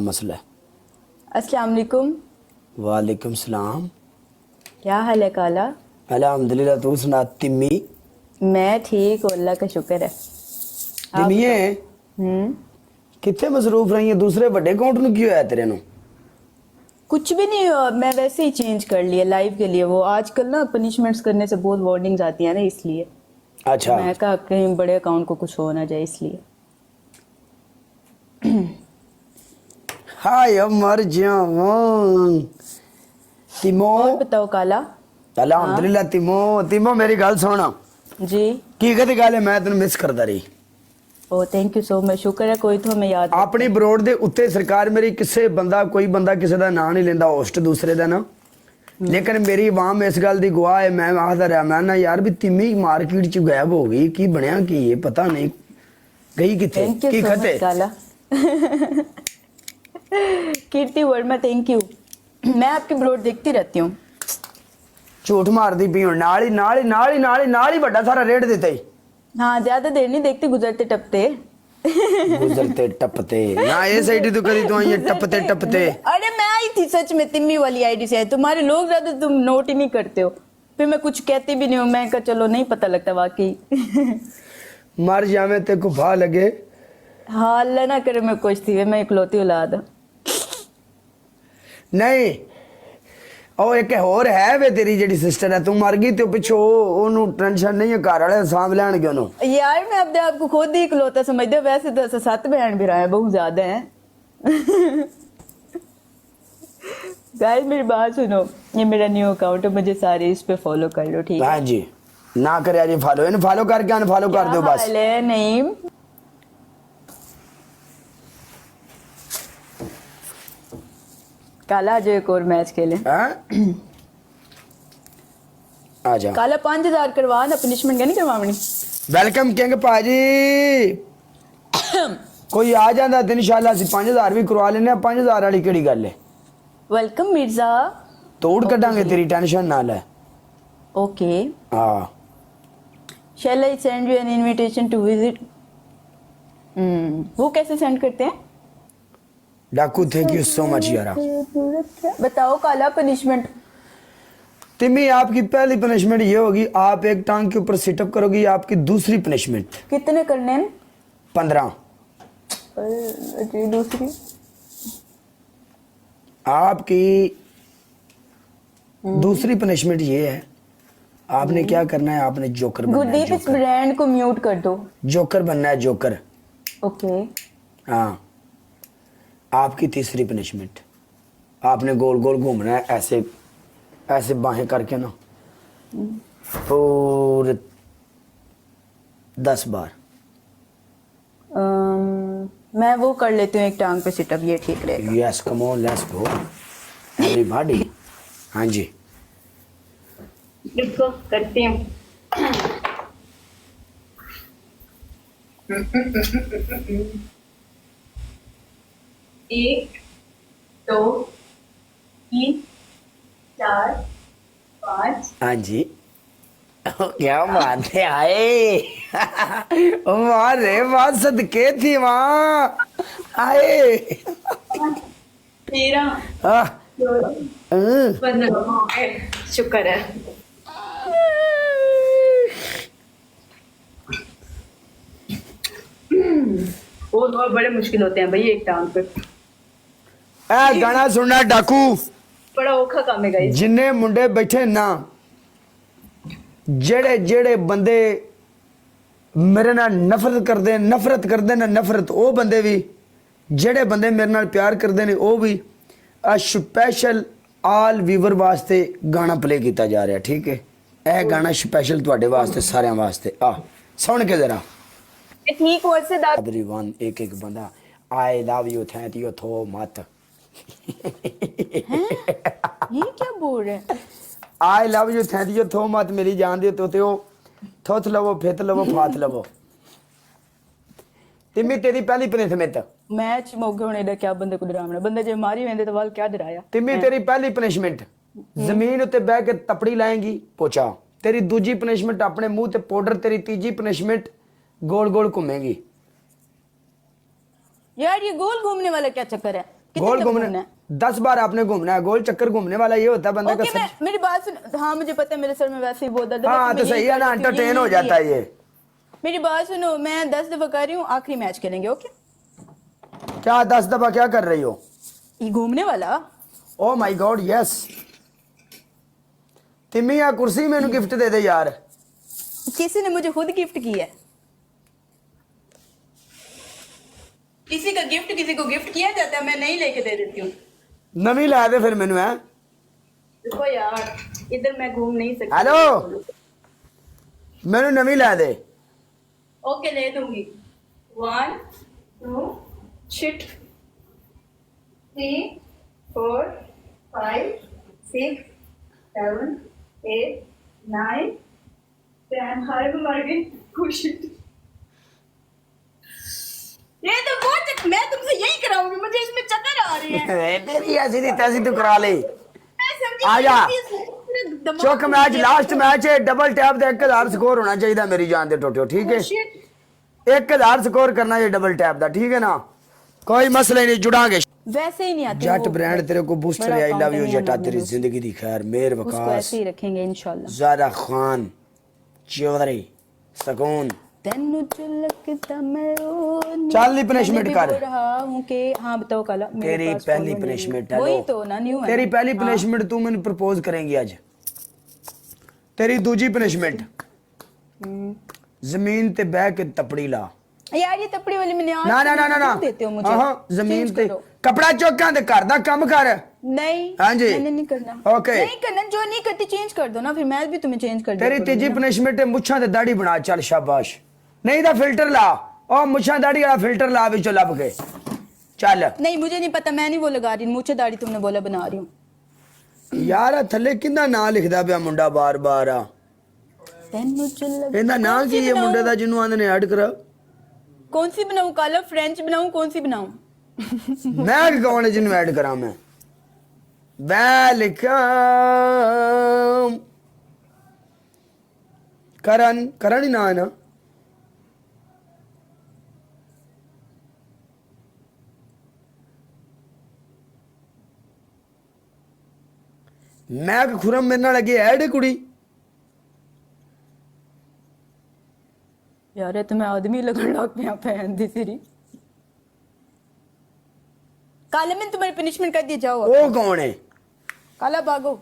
मसला है। अस्सलाम वालेकुम। वालेकुम सलाम। क्या हाल है काला? अल्हम्दुलिल्लाह, तू सुना तिम्मी? मैं ठीक हूँ, अल्लाह का शुक्र है। आप तिम्मीए बताओ। कितने मसरूफ रही है? दूसरे बड़े अकाउंट ਨੂੰ ਕੀ ਹੋਇਆ तेरे ਨੂੰ? कुछ भी नहीं हुआ, मैं वैसे ही चेंज कर लिया लाइव के लिए। वो आजकल ना पनिशमेंट्स करने से बहुत वार्निंग्स आती है ना, इसलिए तो अच्छा मैं कहा कहीं बड़े अकाउंट को कुछ हो ना जाए, इसलिए। हाय मर जाऊं तिमो। और बताओ काला। अल्हम्दुलिल्लाह तिमो। तिमो मेरी गल सुन, जी। की कदी गल है, मैं तेन मिस करदा रही। ओ थैंक यू सो मच, शुक्र है कोई तो हमें याद अपनी बरोड दे उत्ते सरकार मेरी किसे बंदा कोई बंदा किसी का नाम नहीं लेंदा, होस्ट दूसरे का ना, लेकिन मेरी आवाम इस गल की गवाह है। मैं आखदा रहा, मैं ना यार भी तिम्मी मार्केट च गायब हो गई, की बनया की ये पता नहीं गई किथे, थैंक यू की सो खते। मच काला। कीर्ति वर्मा थैंक यू। मैं आपकी ब्रोड देखती रहती हूँ। झूठ मारदी पी हूं, नाल ही बड़ा सारा रेट देते ही। हाँ ज्यादा देर नहीं देखती, गुजरते टपते। गुजरते टपते ना, ये साइड तो करी तो ये टपते टपते। अरे मैं आई थी सच में, तिम्मी वाली आईडी से। तुम्हारे लोग ज्यादा तुम नोट ही नहीं करते हो, फिर मैं कुछ कहती भी नहीं हूँ। मैं कहा चलो नहीं पता लगता वाकई। मर जावे ते को भा लगे। हाँ अल्लाह ना करे मैं कुछ थी, मैं इकलौती औलाद हूँ। नहीं ਉਹ ਇੱਕ ਹੋਰ ਹੈ ਵੇ, ਤੇਰੀ ਜਿਹੜੀ ਸਿਸਟਰ ਹੈ, ਤੂੰ ਮਰ ਗਈ ਤੇ ਪਿੱਛੋਂ ਉਹਨੂੰ ਟੈਨਸ਼ਨ ਨਹੀਂ ਹੈ, ਘਰ ਵਾਲੇ ਸਾਂਭ ਲੈਣਗੇ ਉਹਨੂੰ। यार मैं अपने आप को खुद ही इकलौता समझती हूँ, वैसे तो ऐसे 7 बहन भी रहे हैं, बहुत ज्यादा हैं। गाइस मेरी बात सुनो, ये मेरा न्यू अकाउंट है, मुझे सारे इस पे फॉलो कर लो, ठीक है? हाँ जी, ना करे जी फॉलो, इन फॉलो करके अनफॉलो कर दो क्या बस। हाल है नईम? काला आज एक और मैच खेले। हैं? आ जा। काला 5000 करवा ना, पनिशमेंट क्या नहीं करवानी। वेलकम किंग भाजी। कोई आ जाता तो इंशाल्लाह ਅਸੀਂ 5000 भी करवा लेने। 5000 वाली ਕਿਹੜੀ ਗੱਲ है? वेलकम मिर्जा। ਤੋੜ ਕੱਢਾਂਗੇ, तेरी टेंशन ना ले। ओके। हाँ Shall I send you an invitation to visit? वो कैसे सेंड करते हैं? डाकू, थैंक यू सो मच यारा। बताओ काला पनिशमेंट। तिमी आपकी पहली पनिशमेंट ये होगी, आप एक टांग के ऊपर सिटअप करोगी। आपकी दूसरी पनिशमेंट कितने करने हैं? 15। जी दूसरी। आपकी दूसरी पनिशमेंट ये है, आपने क्या करना है, आपने जोकर बनना है। गुरदीप इस ब्रांड को म्यूट कर दो। जोकर बनना है, जोकर। ओके। हाँ। आपकी तीसरी पनिशमेंट, आपने गोल गोल घूमना है, ऐसे ऐसे बाहें करके ना पूरे 10 बार। मैं वो कर लेती हूँ, एक टांग पे सिटअप, ये ठीक रहेगा। Yes come on let's go everybody. हाँ जी रुको करती हूँ। एक, दो, तीन, चार, 5। हाँ जी। क्या बात है, आए वाह रे वाह, सदके थी वहाँ आए। 13, हाँ 15 शुक्र है। बहुत बहुत बड़े मुश्किल होते हैं भाई एक टांग पे। ए गाना सुनना डाकू, बड़ा औखा काम है गाइस। जिन्ने मुंडे बैठे ना, जेड़े जेड़े बंदे मेरे नाल नफरत करते ना नफरत, वो बंदे भी, जेड़े बंदे मेरे नाल प्यार करते ने वो भी, आ स्पेशल आल व्यूवर वास्ते गाना प्ले किया जा रहा है, ठीक है? यह गाना स्पेशल तुहाडे वास्ते, सारे वास्ते। आ सुन के जरा। ठीक हो से दाद। एवरीवन, एक एक बंदा I love you thank you थो मत। ये क्या बोल रहे हैं? I love you thank you थो मत मेरी जान दे तो थोथ लवो फित लवो फात लवो। तिम्मी तेरी पहली पनिशमेंट। मैच मोगे होने दा क्या बंदे को डरावना, बंदे जे मारी वेंदे तो वाल क्या डराया। तिम्मी तेरी पहली पनिशमेंट, जमीन उत्ते बह के तपड़ी लाएंगी पोचा। तेरी दूजी पनिशमेंट अपने मुंह ते पाउडर। तेरी तीजी पनिशमेंट गोल गोल घूमेगी। यार ये गोल घूमने वाला क्या चक्कर है? गोल तक घूमने घूमना है? 10 बार आपने घूमना है। गोल चक्कर घूमने वाला ये होता है बंदे का ओके, मैं मेरी बात सुन। हाँ मुझे पता है, मेरे सर में वैसे ही बहुत दर्द है, हाँ लेकिन तो मैं सही यही है ना, करती हूँ, एंटरटेन हो यही जाता है ये। मेरी बात सुनो, मैं 10 दफा कर रही हूँ, आखिरी मैच खेलेंगे। ओके, क्या 10 दफा क्या कर रही हो? ये घूमने वाला। Oh my god yes. तिम्मी या कुर्सी मैंने गिफ्ट दे दे यार। किसी ने मुझे खुद गिफ्ट की है। किसी का गिफ्ट किसी को गिफ्ट किया जाता है, मैं नहीं लेके दे देती हूँ। नवी ला दे फिर मैनू है। देखो यार, इधर मैं घूम नहीं सकती। हेलो, मैनू नवी ला दे। ओके, ले दूंगी। 1 2 शिट 3 4 5 6 7 8 9 10। हाय मैं मर गई। Oh, shit. ये तो बहुत, मैं तुमसे यही कराऊंगी, मुझे इसमें चक्कर आ रहे हैं। तेरी ऐसी थी तैसी तू करा ले। मैं समझी आ जा। मेरा दिमाग चौक मैच, लास्ट मैच है, डबल टैप दे 1000 स्कोर होना चाहिए मेरी जान दे टोटो, ठीक है? Oh, shit. 1000 स्कोर करना है डबल टैप दा, ठीक है ना? कोई मसला ही नहीं, जुड़ांगे। वैसे ही नहीं आती जट वो। ब्रांड तेरे को बूस्टर बड़ा आई लव account यू है जटा, हमारे तेरी दोस्त। जिंदगी दी खैर, मेर उसको वकास, ऐसे ही रखेंगे इंशाल्लाह। ज़ारा खान, चौधरी, सुकून। तेनू झलकता मैं रोनी। चल नी punishment मैंने भी कर। बोल रहा हूँ कि हाँ बताओ काला, मेरे तेरी पास पहली follow नहीं है। पनिशमेंट है, वही लो। तो ना, न्यू है तेरी ना। पहली हाँ। पनिशमेंट तू मैंने प्रपोज करेंगी आज। तेरी दूजी पनिशमेंट, जमीन ते बह के तपड़ी ला। यार ये तपड़ी वाली मैंने आज ना ना ना ना ना, क्यों देते हो मुझे? हाँ जमीन Change ते करो। कपड़ा चौकां ते घर दा काम कर। नहीं, हाँ जी। मैंने नहीं करना। ओके। नहीं करना, जो नहीं करती चेंज कर दो ना, फिर मैं भी तुम्हें चेंज कर दिया तेरी करूंगी तीजी ना। पनिशमेंट है मुछां ते दाढ़ी बना, चल शाबाश। नहीं तो फिल्टर ला, ओ मुछां दाढ़ी वाला फिल्टर ला विचों लब के चल। नहीं मुझे नहीं पता, मैं नहीं वो लगा रही, मुझे दाढ़ी तुमने बोला बना रही हूँ। यार थल्ले किंदा नाम लिखदा पिया मुंडा बार बार आ। तेनू झलक- ਇਹਦਾ ਨਾਂ कौन सी ਕੀ ਹੈ ਮੁੰਡੇ बनाऊं? ਦਾ ਜਿਹਨੂੰ ਆਂਦੇ ਨੇ ਐਡ ਕਰਾ? कौन सी बनाऊं काला? फ्रेंच बनाऊं, कौन सी बनाऊं? ਮੈਂ ਕਿ ਕੌਣ ਹੈ ਜਿਹਨੂੰ ਐਡ ਕਰਾਂ ਮੈਂ? ਵੈਲਕਮ ਕਰਨ ਹੀ ਨਾ ਹੈ ਨਾ? ਮੈਂ ਕਿ ਖੁਰਮ ਮੇਰੇ ਨਾਲ ਅੱਗੇ ਐਡ ਹੈ ਕੁੜੀ। यार ये तो मैं आदमी लगन लग पे पहन दी तेरी। काले मैंने तुम्हारी पनिशमेंट कर दी, जाओ अब। ਉਹ ਕੌਣ ਹੈ? काला भागो।